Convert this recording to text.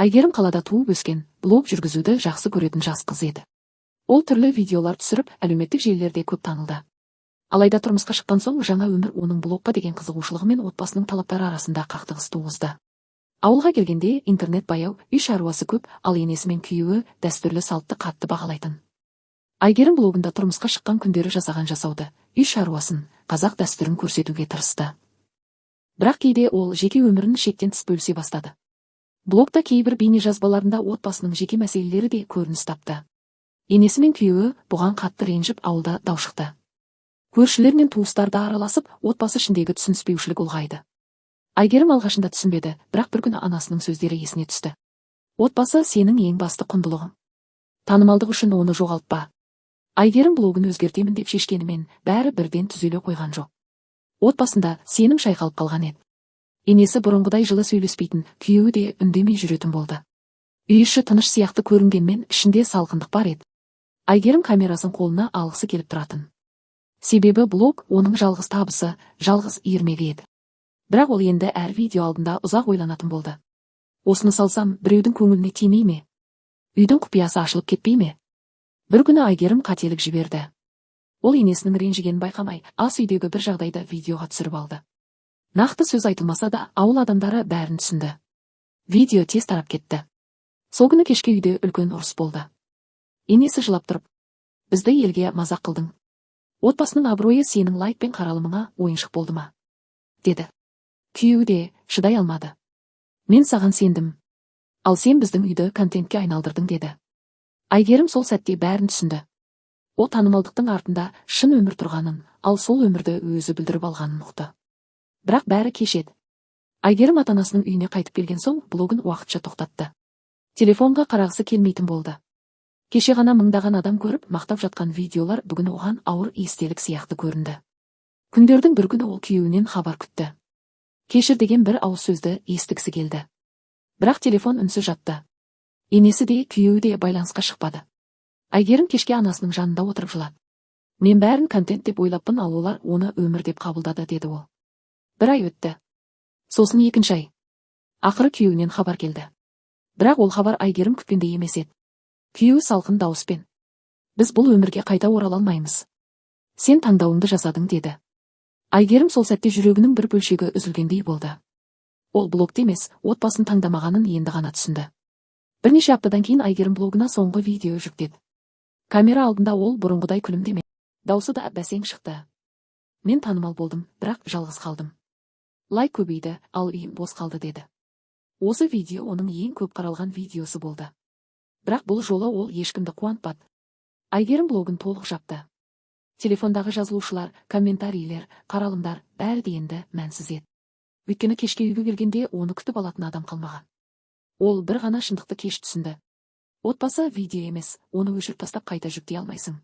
Айгерім қалада туып өскен, блог жүргізуді жақсы көретін жас қыз еді. Ол түрлі видеолар түсіріп, әлеуметтік желілерде көп танылды. Алайда тұрмысқа шыққан соң жаңа өмір оның блогқа деген қызығушылығы мен отбасының талаптары арасында қақтығыс туғызды. Ауылға келгенде интернет баяу, үй шаруасы көп, ал енесі мен күйеуі дәстүрлі салтты қатты бағалайтын. Айгерім блогында тұрмысқа шыққан күндері жасаған жасауды, үй шаруасын, қазақ дәстүрін көрсетуге тырысты. Бірақ кейде ол жеке өмірін шектен тыс бөлісе бастады. Блогта кейбір бейне жазбаларында отбасының жеке мәселелері де көрініс тапты. Енесі мен күйеуі бұған қатты ренжіп, ауылда дау шықты. Көршілер мен туыстар да араласып, отбасы ішіндегі түсініспеушілік ұлғайды. Айгерім алғашында түсінбеді, бірақ бір күні анасының сөздері есіне түсті. Отбасы сенің ең басты құндылығың. Танымалдық үшін оны жоғалтпа. Айгерім блогын өзгертемін деп шешкенімен, бәрі бірден түзеле қойған жоқ. Отбасында сенім шайқалып қалған еді. Енесі бұрынғыдай жылы сөйлеспейтін, күйеуі де үндемей жүретін болды. Үй іші тыныш сияқты көрінгенмен, ішінде салқындық бар еді. Айгерім камерасын қолына алғысы келіп тұратын. Себебі блог оның жалғыз табысы, жалғыз иірмегі еді. Бірақ ол енді әр видео алдында ұзақ ойланатын болды. Осыны салсам, біреудің көңіліне тимей ме? Үйдің құпиясы ашылып кетпей ме? Бір күні Айгерім қателік жіберді. Ол енесінің ренжігенін байқамай, ас үйдегі бір жағдайды видеоға түсіріп алды. Нақты сөз айтылмаса да, ауыл адамдары бәрін түсінді. Видео тез тарап кетті. Сол күні кешке үйде үлкен ұрыс болды. Енесі жылап тұрып, бізді елге мазақ қылдың. Отбасының абыройы сенің лайк пен қаралымыңа ойыншық болды ма? Деді. Күйеуі де шыдай алмады. Мен саған сендім. Ал сен біздің үйді контентке айналдырдың, деді. Айгерім сол сәтте бәрін түсінді. Ол танымалдықтың артында шын өмір тұрғанын, ал сол өмірді өзі білдіріп алғанын ұқты. Бірақ бәрі кеш еді. Айгерім ата-анасының үйіне қайтып келген соң блогын уақытша тоқтатты. Телефонға қарағысы келмейтін болды. Кеше ғана мыңдаған адам көріп, мақтап жатқан видеолар бүгін оған ауыр естелік сияқты көрінді. Күндердің бір күні ол күйеуінен хабар күтті. Кешір деген бір ауыз сөзді естігісі келді. Бірақ телефон үнсіз жатты. Енесі де, күйеуі де байланысқа шықпады. Айгерім кешке анасының жанында отырып жылады. Мен бәрін контент деп ойлаппын, ал олар оны өмір деп қабылдады, деді ол. Бір ай өтті. Сосын екінші ай. Ақыры күйеуінен хабар келді. Бірақ ол хабар Айгерім күткендей емес еді. Күйеуі салқын дауыспен: біз бұл өмірге қайта орала алмаймыз. Сен таңдауыңды жасадың, деді. Айгерім сол сәтте жүрегінің бір бөлшегі үзілгендей болды. Ол блогты емес, отбасын таңдамағанын енді ғана түсінді. Бірнеше аптадан кейін Айгерім блогына соңғы видео жүктеді. Камера алдында ол бұрынғыдай күлімдемеді. Даусы да бәсең шықты. Мен танымал болдым, бірақ жалғыз қалдым. Лайк көбейді, ал үйім бос қалды, деді. Осы видео оның ең көп қаралған видеосы болды. Бірақ бұл жолы ол ешкімді қуантпады. Айгерім блогын толық жапты. Телефондағы жазылушылар, комментарийлер, қаралымдар бәрі де енді мәнсіз еді. Өйткені кешке үйге келгенде оны күтіп алатын адам қалмаған. Ол бір ғана шындықты кеш түсінді. Отбасы видео емес, оны өшіріп тастап қайта жүктей алмайсың.